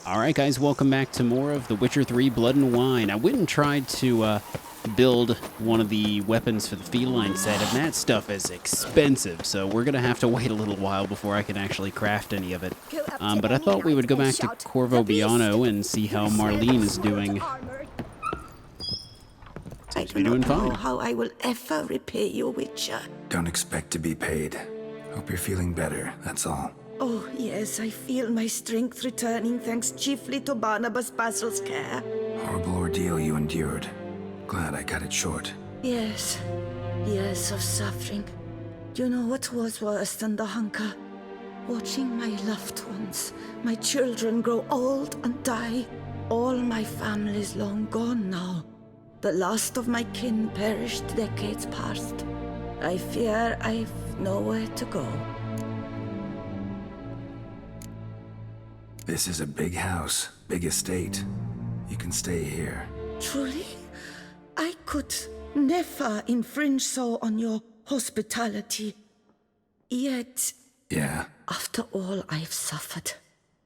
Alright guys, welcome back to more of The Witcher 3 Blood and Wine. I went and tried to build one of the weapons for the feline set, and that stuff is expensive, so we're gonna have to wait a little while before I can actually craft any of it. But I thought we would go back to Corvo Biano and see how Marlene is doing. Seems to be doing fine. How I will ever repay you, Witcher. Don't expect to be paid. Hope you're feeling better, that's all. Oh, yes, I feel my strength returning thanks chiefly to Barnabas Basil's care. Horrible ordeal you endured. Glad I cut it short. Yes, years of suffering. Do you know what was worse than the hunger? Watching my loved ones, my children grow old and die. All my family's long gone now. The last of my kin perished decades past. I fear I've nowhere to go. This is a big house, big estate. You can stay here. Truly? I could never infringe so on your hospitality. Yet, Yeah? after all I've suffered,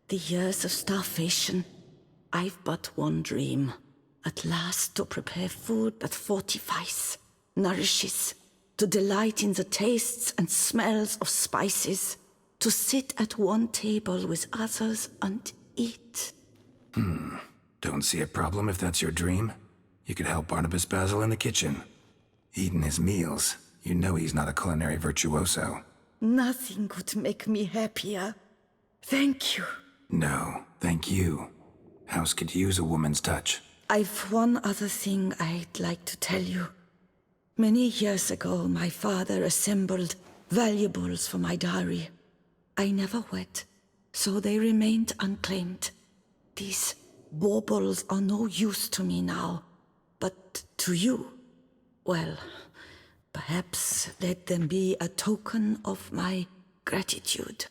the years of starvation, I've but one dream. At last to prepare food that fortifies, nourishes, to delight in the tastes and smells of spices, to sit at one table with others and eat. Don't see a problem if that's your dream. You could help Barnabas Basil in the kitchen. Eating his meals. You know he's not a culinary virtuoso. Nothing could make me happier. Thank you. No, thank you. House could use a woman's touch. I've one other thing I'd like to tell you. Many years ago, my father assembled valuables for my dowry. I never wed, so they remained unclaimed. These baubles are no use to me now, but to you, well, perhaps let them be a token of my gratitude.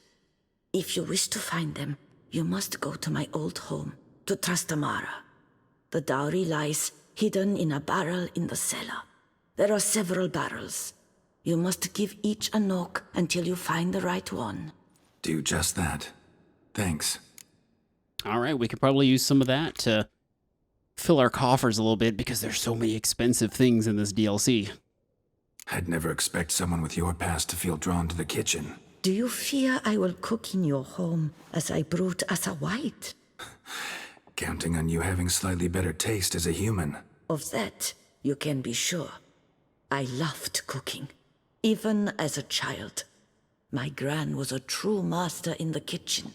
If you wish to find them, you must go to my old home, to Trastamara. The dowry lies hidden in a barrel in the cellar. There are several barrels. You must give each a knock until you find the right one. Do just that. Thanks. Alright, we could probably use some of that to fill our coffers a little bit because there's so many expensive things in this DLC. I'd never expect someone with your past to feel drawn to the kitchen. Do you fear I will cook in your home as I brewed as a white? Counting on you having slightly better taste as a human. Of that, you can be sure. I loved cooking, even as a child. My gran was a true master in the kitchen.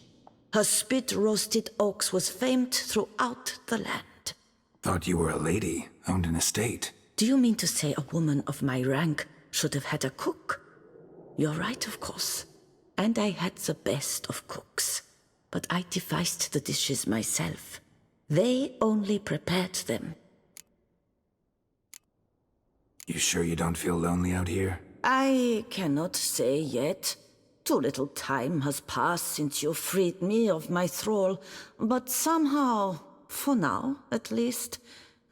Her spit-roasted oaks was famed throughout the land. Thought you were a lady, owned an estate. Do you mean to say a woman of my rank should have had a cook? You're right, of course. And I had the best of cooks. But I devised the dishes myself. They only prepared them. You sure you don't feel lonely out here? I cannot say yet. Too little time has passed since you freed me of my thrall, but somehow, for now at least,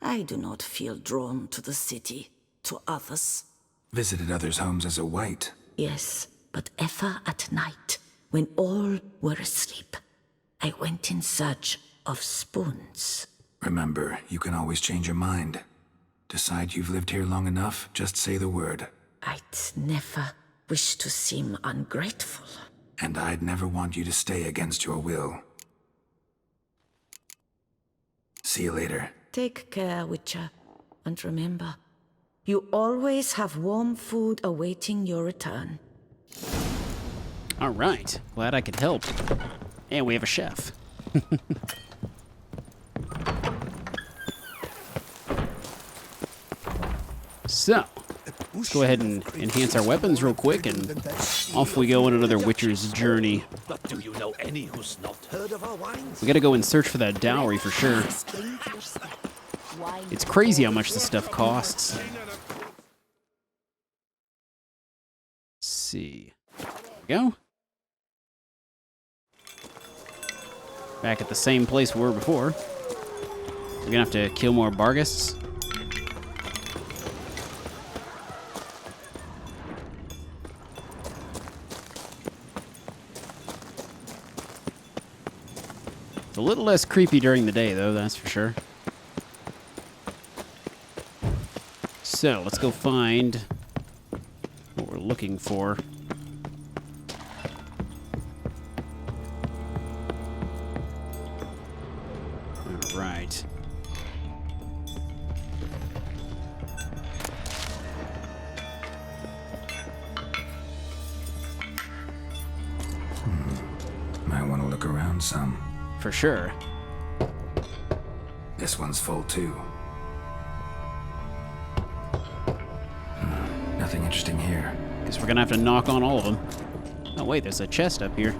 I do not feel drawn to the city, to others. Visited others' homes as a white. Yes, but ever at night, when all were asleep, I went in search of spoons. Remember, you can always change your mind. Decide you've lived here long enough, just say the word. I'd never wish to seem ungrateful. And I'd never want you to stay against your will. See you later. Take care, Witcher. And remember, you always have warm food awaiting your return. Alright, glad I could help. And we have a chef. So, let's go ahead and enhance our weapons real quick, and off we go on another Witcher's journey. But do you know any who's not heard of our wines? We gotta go and search for that dowry for sure. It's crazy how much this stuff costs. Let's see. There we go. Back at the same place we were before. We're gonna have to kill more Barghists. The a little less creepy during the day, though, that's for sure. So, let's go find what we're looking for. All right. Might want to look around some. For sure. This one's full too. Nothing interesting here. Guess we're gonna have to knock on all of them. Oh wait, there's a chest up here.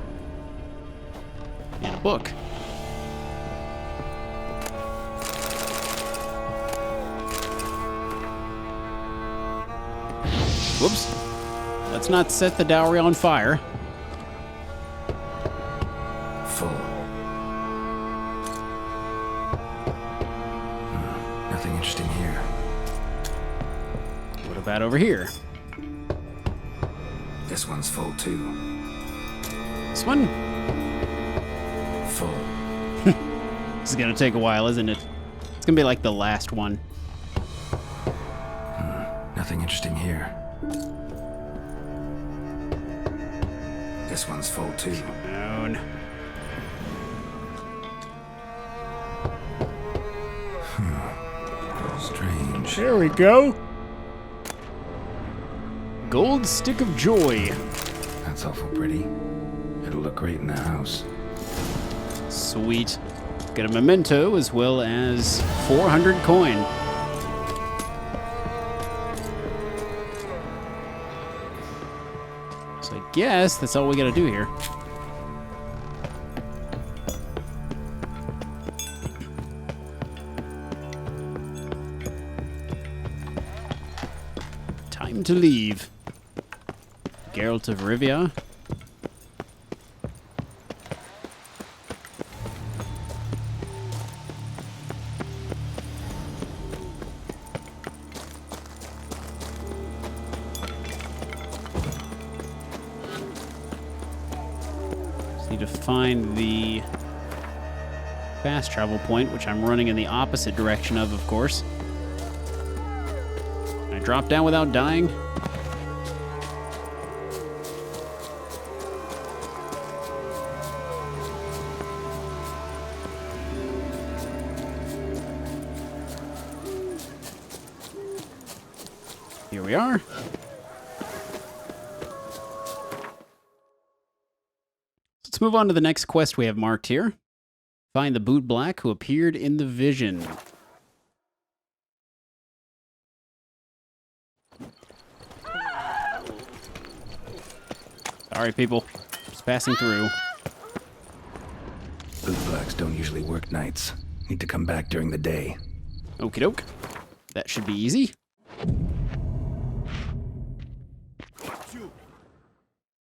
And a book. Whoops. Let's not set the dowry on fire. Full. Nothing interesting here. What about over here? This one's full too. This one? Full. This is gonna take a while, isn't it? It's gonna be like the last one. Nothing interesting here. This one's full too. Down. Strange. There we go. Gold stick of joy. That's awful pretty. It'll look great in the house. Sweet. Get a memento as well as 400 coin. So I guess that's all we gotta do here. Time to leave. Geralt of Rivia. Just need to find the fast travel point, which I'm running in the opposite direction of course. Can I drop down without dying? Here we are. Let's move on to the next quest we have marked here. Find the bootblack who appeared in the vision. Sorry, people. Just passing through. Bootblacks don't usually work nights. Need to come back during the day. Okie doke. That should be easy.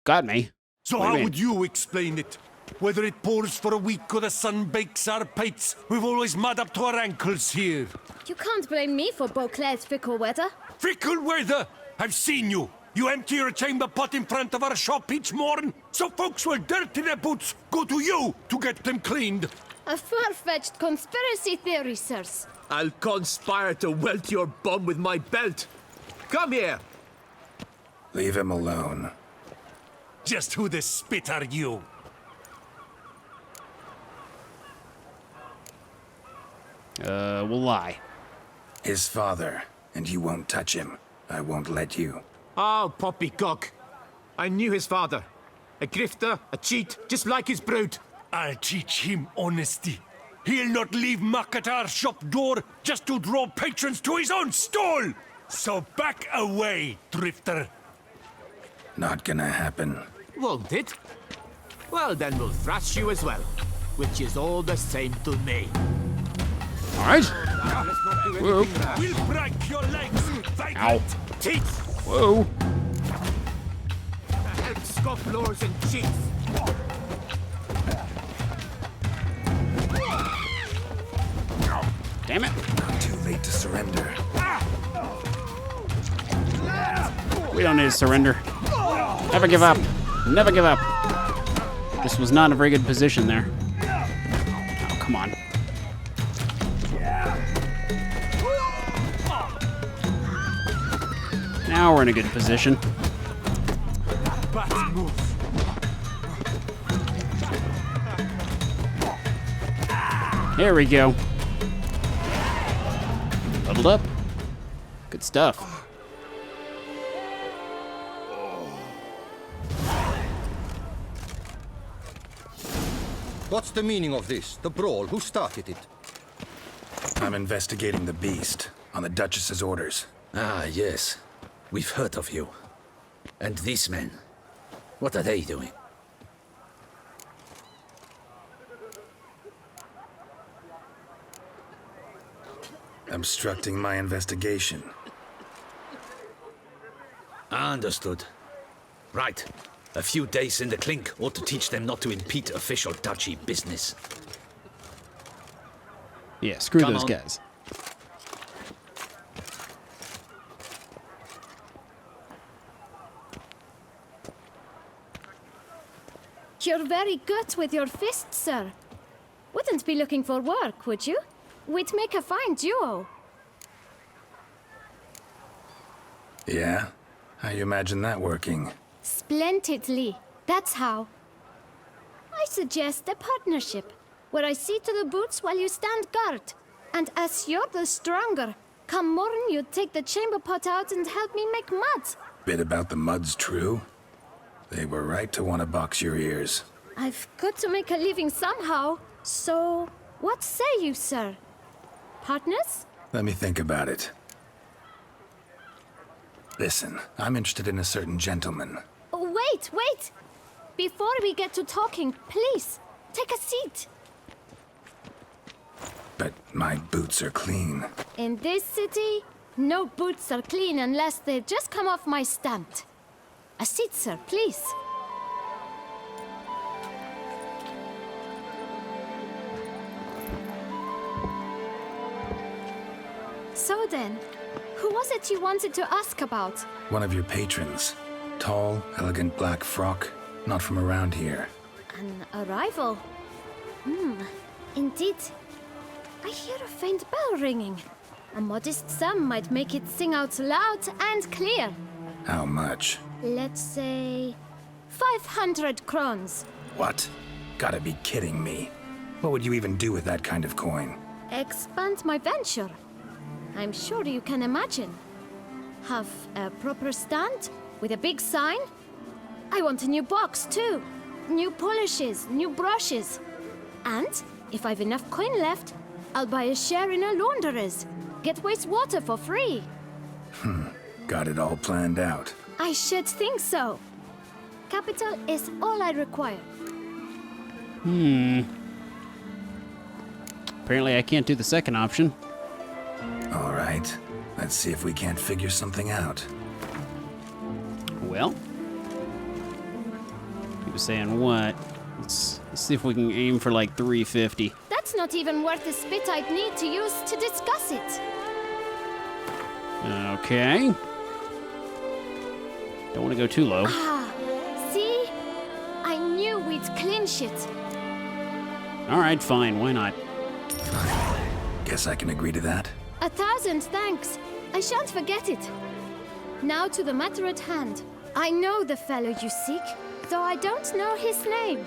Got me. So What do you how mean? would you explain it? Whether it pours for a week or the sun bakes our pates, we've always mud up to our ankles here. You can't blame me for Beauclair's fickle weather. Fickle weather! I've seen you. You empty your chamber pot in front of our shop each morn, so folks will dirty their boots, go to you to get them cleaned. A far-fetched conspiracy theory, sirs. I'll conspire to welt your bum with my belt. Come here. Leave him alone. Just who the spit are you? We'll lie. His father, and you won't touch him. I won't let you. Oh, poppycock. I knew his father. A grifter, a cheat, just like his brood. I'll teach him honesty. He'll not leave muck at our shop door just to draw patrons to his own stall. So back away, drifter. Not gonna happen. Won't it? Well, then we'll thrash you as well. Which is all the same to me. All right. Let's not do Whoa. anything rash. We'll break your legs, Ow. Teeth! Whoa. Help scofflors and cheats! Damn it. Not too late to surrender. We don't need to surrender. Never give up. Never give up. This was not a very good position there. come on. Now we're in a good position. Bad move. There we go. Leveled up. Good stuff. What's the meaning of this? The brawl? Who started it? I'm investigating the beast on the Duchess's orders. Ah, yes. We've heard of you. And these men, what are they doing? Obstructing my investigation. Understood. Right. A few days in the clink ought to teach them not to impede official duchy business. Yeah, screw Come those on. guys. You're very good with your fists, sir. Wouldn't be looking for work, would you? We'd make a fine duo. Yeah? How you imagine that working? Splendidly. That's how. I suggest a partnership, where I see to the boots while you stand guard. And as you're the stronger, come morn you take the chamber pot out and help me make mud. Bit about the mud's true? They were right to want to box your ears. I've got to make a living somehow, so what say you, sir? Partners? Let me think about it. Listen, I'm interested in a certain gentleman. Oh, wait! Before we get to talking, please, take a seat. But my boots are clean. In this city, no boots are clean unless they just come off my stamp. A seat, sir, please. So then, who was it you wanted to ask about? One of your patrons. Tall, elegant black frock. Not from around here. An arrival? Indeed. I hear a faint bell ringing. A modest sum might make it sing out loud and clear. How much? Let's say 500 crowns. What? Gotta be kidding me. What would you even do with that kind of coin? Expand my venture. I'm sure you can imagine. Have a proper stand with a big sign. I want a new box too. New polishes, new brushes. And if I've enough coin left, I'll buy a share in a launderer's. Get wastewater for free. Got it all planned out. I should think so. Capital is all I require. Apparently I can't do the second option. All right. Let's see if we can't figure something out. Well, he was saying what? Let's see if we can aim for like 350. That's not even worth the spit I'd need to use to discuss it. Okay. Don't want to go too low. See? I knew we'd clinch it. All right, fine. Why not? Guess I can agree to that. 1,000 thanks. I shan't forget it. Now to the matter at hand. I know the fellow you seek, though I don't know his name.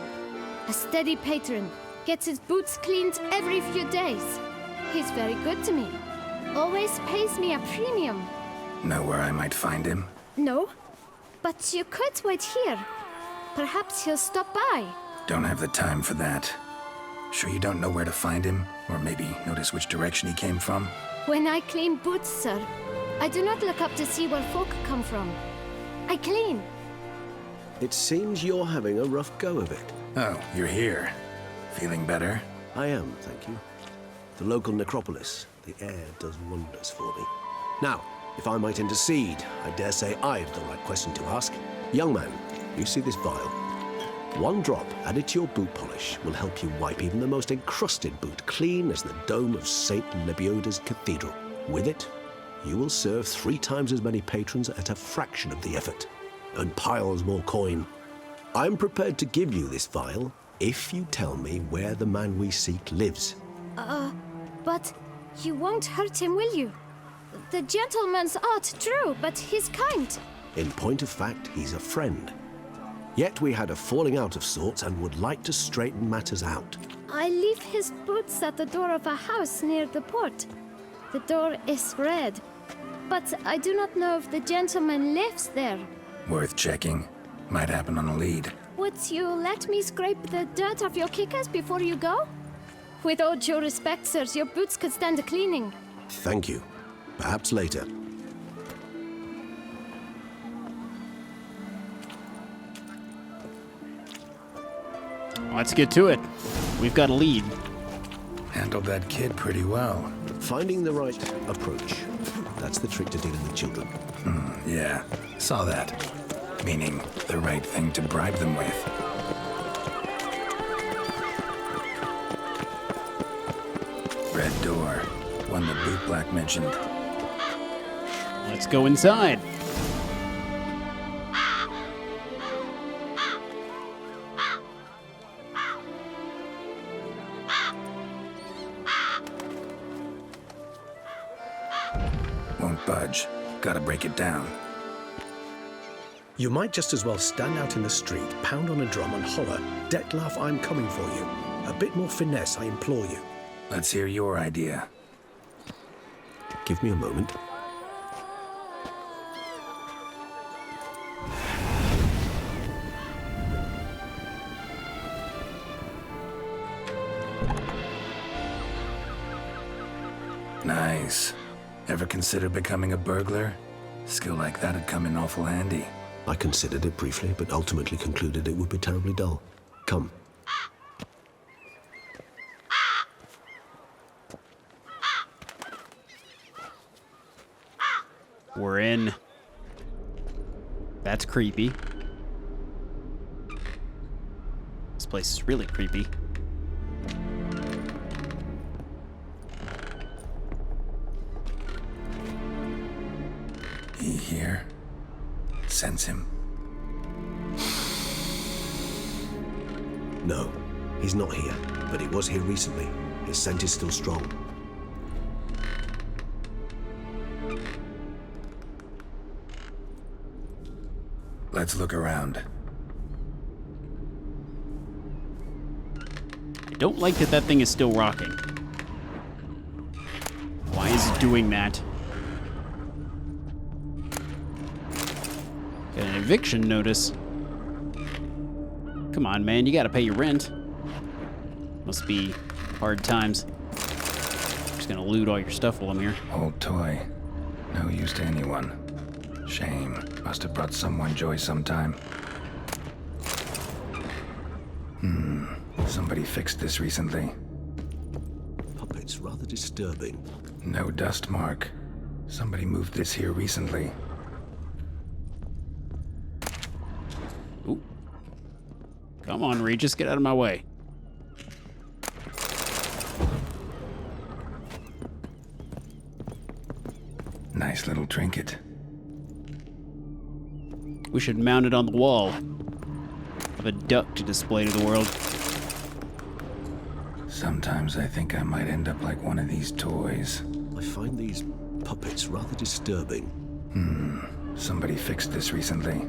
A steady patron, gets his boots cleaned every few days. He's very good to me. Always pays me a premium. Know where I might find him? No, but you could wait here. Perhaps he'll stop by. Don't have the time for that. Sure you don't know where to find him? Or maybe notice which direction he came from? When I clean boots, sir, I do not look up to see where folk come from. I clean. It seems you're having a rough go of it. Oh, you're here. Feeling better? I am, thank you. The local necropolis. The air does wonders for me. Now, if I might intercede, I dare say I've the right question to ask. Young man, you see this vial? One drop added to your boot polish will help you wipe even the most encrusted boot clean as the dome of St. Lebioda's cathedral. With it, you will serve 3 times as many patrons at a fraction of the effort. Earn piles more coin. I'm prepared to give you this vial if you tell me where the man we seek lives. But you won't hurt him, will you? The gentleman's art, true, but he's kind. In point of fact, he's a friend. Yet we had a falling out of sorts and would like to straighten matters out. I leave his boots at the door of a house near the port. The door is red, but I do not know if the gentleman lives there. Worth checking. Might happen on a lead. Would you let me scrape the dirt off your kickers before you go? With all due respect, sirs, your boots could stand a cleaning. Thank you. Perhaps later. Let's get to it. We've got a lead. Handled that kid pretty well. Finding the right approach. That's the trick to dealing with children. Yeah, saw that. Meaning, the right thing to bribe them with. Red door. One the bootblack mentioned. Let's go inside. Won't budge. Gotta break it down. You might just as well stand out in the street, pound on a drum and holler, "Detlef, I'm coming for you." A bit more finesse, I implore you. Let's hear your idea. Give me a moment. Nice. Ever consider becoming a burglar? Skill like that'd come in awful handy. I considered it briefly, but ultimately concluded it would be terribly dull. Come. We're in. That's creepy. This place is really creepy. He here? Sense him? No, he's not here, but he was here recently. His scent is still strong. Let's look around. I don't like that thing is still rocking. Why is it doing that? Got an eviction notice. Come on, man, you gotta pay your rent. Must be hard times. Just gonna loot all your stuff while I'm here. Old toy. No use to anyone. Shame. Must have brought someone joy sometime. Somebody fixed this recently. Puppet's rather disturbing. No dust mark. Somebody moved this here recently. Ooh. Come on, Regis, get out of my way. Nice little trinket. We should mount it on the wall. Have a duck to display to the world. Sometimes I think I might end up like one of these toys. I find these puppets rather disturbing. Somebody fixed this recently.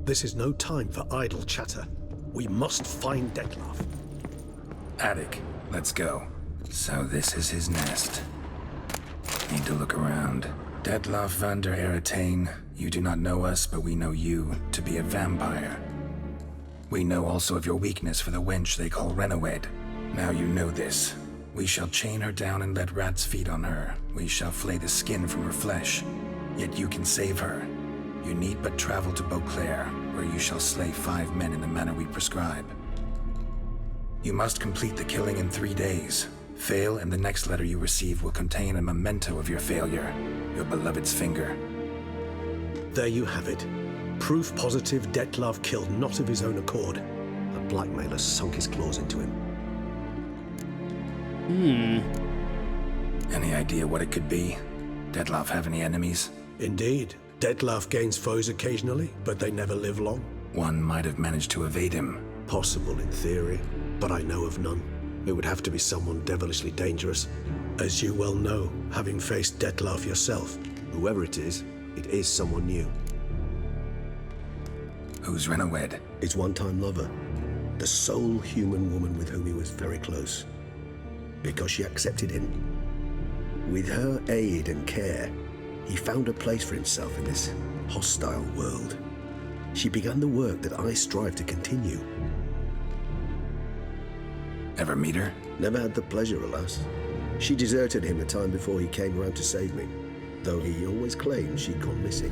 This is no time for idle chatter. We must find Detlef. Attic, let's go. So this is his nest. Need to look around. Detlef van der Eretain, you do not know us, but we know you to be a vampire. We know also of your weakness for the wench they call Renowed. Now you know this. We shall chain her down and let rats feed on her. We shall flay the skin from her flesh. Yet you can save her. You need but travel to Beauclair, where you shall slay 5 men in the manner we prescribe. You must complete the killing in 3 days. Fail, and the next letter you receive will contain a memento of your failure, your beloved's finger. There you have it. Proof positive Detlef killed not of his own accord. A blackmailer sunk his claws into him. Any idea what it could be? Detlef have any enemies? Indeed. Dettlaff gains foes occasionally, but they never live long. One might have managed to evade him. Possible in theory, but I know of none. It would have to be someone devilishly dangerous. As you well know, having faced Dettlaff yourself, whoever it is someone new. Who's Renawed? His one-time lover. The sole human woman with whom he was very close. Because she accepted him. With her aid and care, he found a place for himself in this hostile world. She began the work that I strive to continue. Ever meet her? Never had the pleasure, alas. She deserted him a time before he came around to save me, though he always claimed she'd gone missing.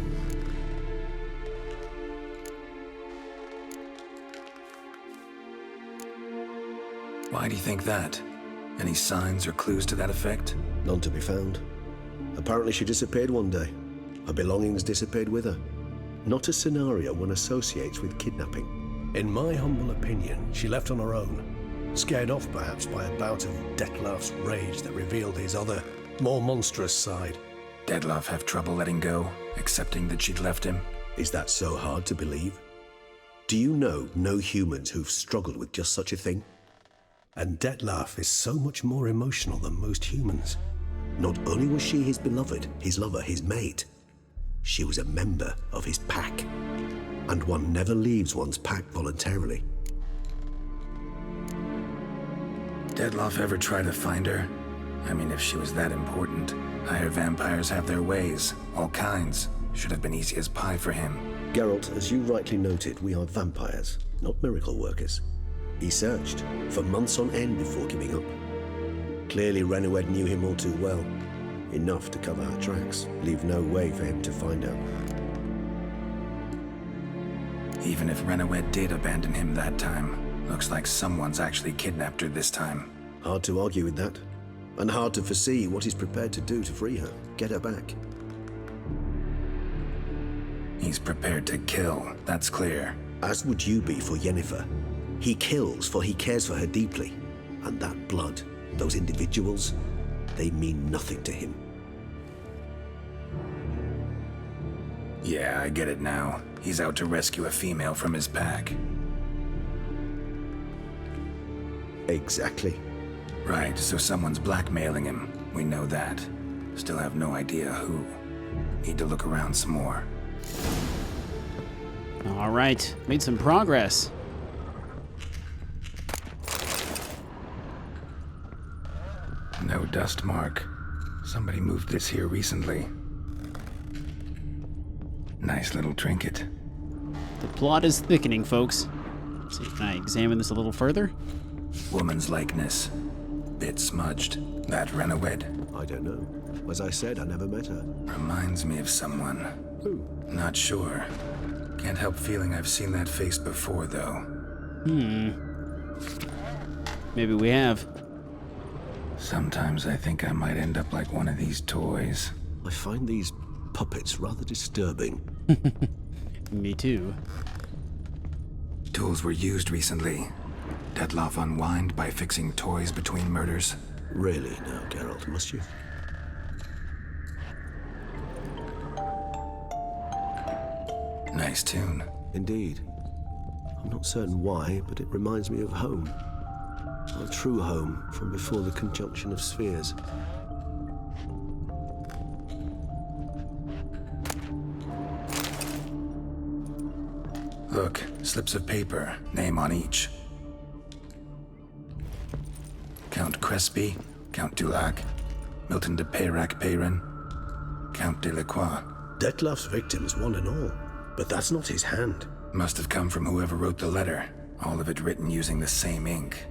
Why do you think that? Any signs or clues to that effect? None to be found. Apparently she disappeared one day. Her belongings disappeared with her. Not a scenario one associates with kidnapping. In my humble opinion, she left on her own. Scared off perhaps by a bout of Dettlaff's rage that revealed his other, more monstrous side. Dettlaff have trouble letting go, accepting that she'd left him? Is that so hard to believe? Do you know no humans who've struggled with just such a thing? And Dettlaff is so much more emotional than most humans. Not only was she his beloved, his lover, his mate, she was a member of his pack. And one never leaves one's pack voluntarily. Dettlaff ever try to find her? I mean, if she was that important. Higher vampires have their ways, all kinds. Should have been easy as pie for him. Geralt, as you rightly noted, we are vampires, not miracle workers. He searched for months on end before giving up. Clearly Renawed knew him all too well. Enough to cover her tracks, leave no way for him to find out. Even if Renawed did abandon him that time, looks like someone's actually kidnapped her this time. Hard to argue with that. And hard to foresee what he's prepared to do to free her, get her back. He's prepared to kill, that's clear. As would you be for Yennefer. He kills for he cares for her deeply. And that blood, those individuals, they mean nothing to him. Yeah, I get it now. He's out to rescue a female from his pack. Exactly. Right, so someone's blackmailing him. We know that. Still have no idea who. Need to look around some more. All right, made some progress. No dust mark. Somebody moved this here recently. Nice little trinket. The plot is thickening, folks. Let's see, can I examine this a little further? Woman's likeness. Bit smudged. That Renawed? I don't know. As I said, I never met her. Reminds me of someone. Who? Not sure. Can't help feeling I've seen that face before, though. Maybe we have. Sometimes I think I might end up like one of these toys. I find these puppets rather disturbing. Me too. Tools were used recently. Dettlaff unwind by fixing toys between murders. Really now, Geralt, must you? Nice tune. Indeed. I'm not certain why, but it reminds me of home. Our true home from before the conjunction of spheres. Look, slips of paper, name on each. Count Crespi, Count Dulac, Milton de Peyrac-Peyrin, Count Delacroix. Dettlaff's victims, one and all. But that's not his hand. Must have come from whoever wrote the letter. All of it written using the same ink.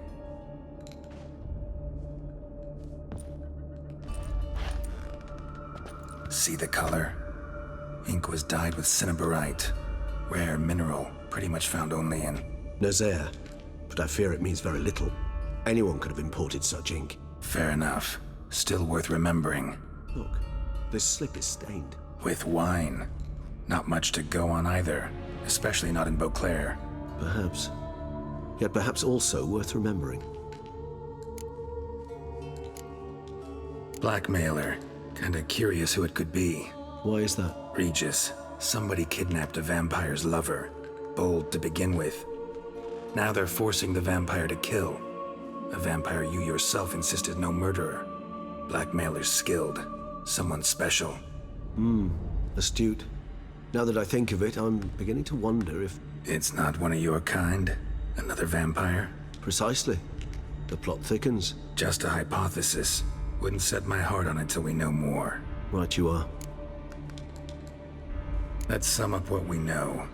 See the color? Ink was dyed with cinnabarite. Rare mineral, pretty much found only in... Nazaire. But I fear it means very little. Anyone could have imported such ink. Fair enough. Still worth remembering. Look, this slip is stained. With wine. Not much to go on either, especially not in Beauclair. Perhaps. Yet perhaps also worth remembering. Blackmailer. Kinda curious who it could be. Why is that? Regis, somebody kidnapped a vampire's lover. Bold to begin with. Now they're forcing the vampire to kill. A vampire you yourself insisted no murderer. Blackmailers skilled. Someone special. Astute. Now that I think of it, I'm beginning to wonder if... It's not one of your kind? Another vampire? Precisely. The plot thickens. Just a hypothesis. Wouldn't set my heart on it till we know more. Right you are. Let's sum up what we know.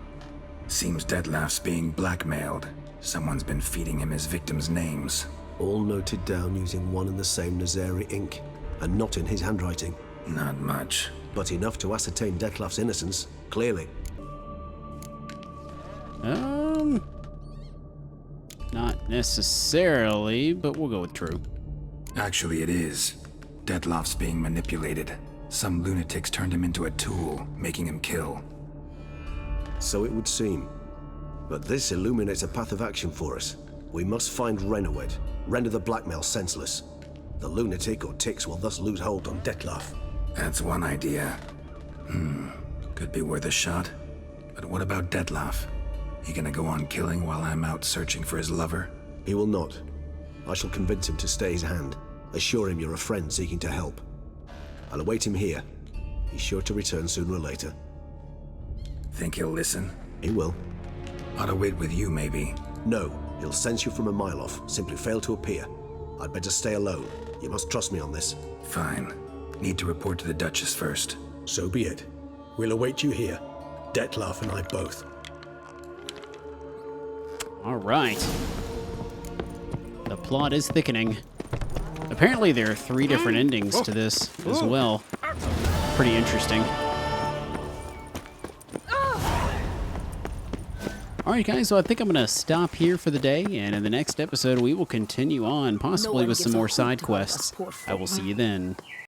Seems Detlef's being blackmailed. Someone's been feeding him his victims' names. All noted down using one and the same Nazari ink, and not in his handwriting. Not much. But enough to ascertain Detlef's innocence, clearly. Not necessarily, but we'll go with true. Actually, it is. Detlef's being manipulated. Some lunatics turned him into a tool, making him kill. So it would seem. But this illuminates a path of action for us. We must find Renowed, render the blackmail senseless. The lunatic or ticks will thus lose hold on Detlef. That's one idea. Could be worth a shot. But what about Detlef? He gonna go on killing while I'm out searching for his lover? He will not. I shall convince him to stay his hand. Assure him you're a friend seeking to help. I'll await him here. He's sure to return sooner or later. Think he'll listen? He will. Ought to wait with you, maybe. No, he'll sense you from a mile off. Simply fail to appear. I'd better stay alone. You must trust me on this. Fine. Need to report to the Duchess first. So be it. We'll await you here. Detlef and I both. All right. The plot is thickening. Apparently there are 3 different endings to this as well. Pretty interesting. Alright guys, so I think I'm going to stop here for the day, and in the next episode we will continue on, possibly with some more side quests. I will see you then.